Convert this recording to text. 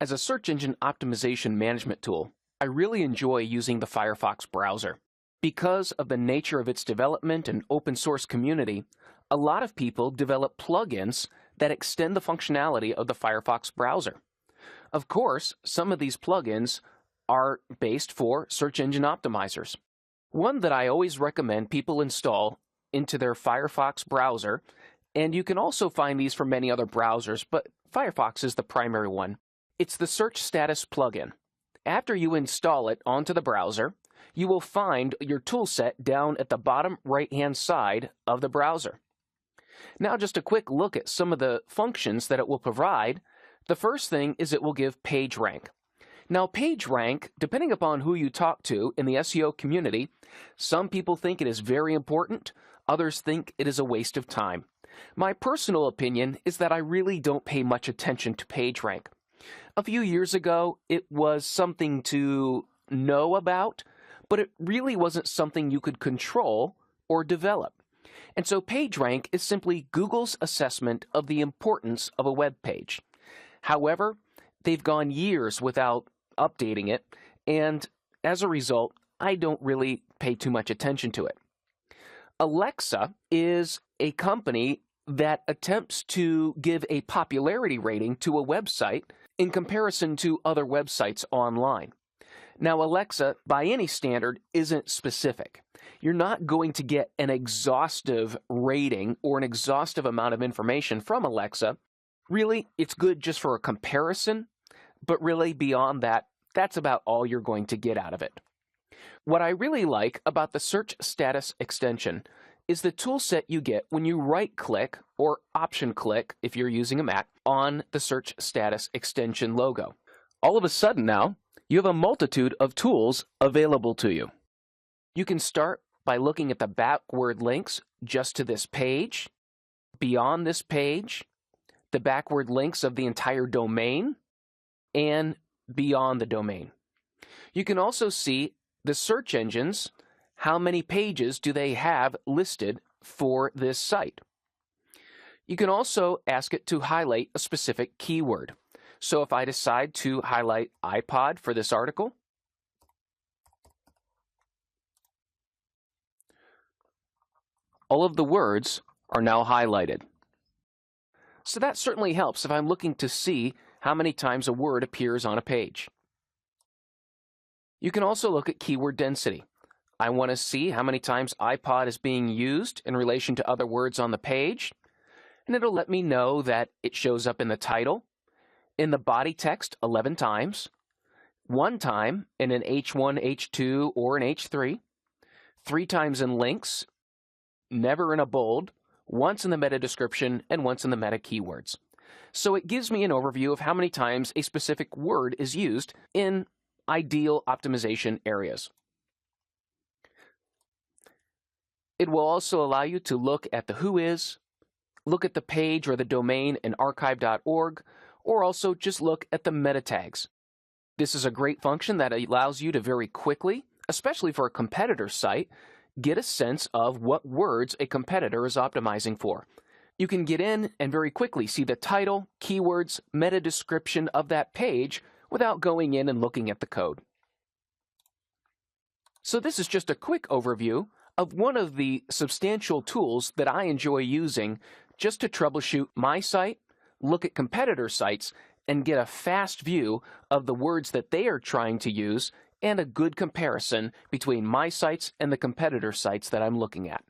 As a search engine optimization management tool, I really enjoy using the Firefox browser. Because of the nature of its development and open source community, a lot of people develop plugins that extend the functionality of the Firefox browser. Of course, some of these plugins are based for search engine optimizers. One that I always recommend people install into their Firefox browser, and you can also find these for many other browsers, but Firefox is the primary one. It's the Search Status plugin. After you install it onto the browser, you will find your toolset down at the bottom right-hand side of the browser. Now, just a quick look at some of the functions that it will provide. The first thing is it will give PageRank. Now, PageRank, depending upon who you talk to in the SEO community, some people think it is very important, others think it is a waste of time. My personal opinion is that I really don't pay much attention to PageRank. A few years ago, it was something to know about, but it really wasn't something you could control or develop. And so PageRank is simply Google's assessment of the importance of a web page. However, they've gone years without updating it, and as a result, I don't really pay too much attention to it. Alexa is a company that attempts to give a popularity rating to a website in comparison to other websites online. Now, Alexa, by any standard, isn't specific. You're not going to get an exhaustive rating or an exhaustive amount of information from Alexa. Really, it's good just for a comparison, but really beyond that, that's about all you're going to get out of it. What I really like about the Search Status extension is the toolset you get when you right-click or option-click, if you're using a Mac, on the Search Status extension logo. All of a sudden now, you have a multitude of tools available to you. You can start by looking at the backward links just to this page, beyond this page, the backward links of the entire domain, and beyond the domain. You can also see the search engines. How many pages do they have listed for this site? You can also ask it to highlight a specific keyword. So if I decide to highlight iPod for this article, all of the words are now highlighted. So that certainly helps if I'm looking to see how many times a word appears on a page. You can also look at keyword density. I want to see how many times iPod is being used in relation to other words on the page, and it'll let me know that it shows up in the title, in the body text 11 times, 1 time in an H1, H2, or an H3, 3 times in links, never in a bold, once in the meta description, and once in the meta keywords. So it gives me an overview of how many times a specific word is used in ideal optimization areas. It will also allow you to look at the who is, look at the page or the domain in archive.org, or also just look at the meta tags. This is a great function that allows you to very quickly, especially for a competitor site, get a sense of what words a competitor is optimizing for. You can get in and very quickly see the title, keywords, meta description of that page without going in and looking at the code. So this is just a quick overview of one of the substantial tools that I enjoy using just to troubleshoot my site, look at competitor sites, and get a fast view of the words that they are trying to use and a good comparison between my sites and the competitor sites that I'm looking at.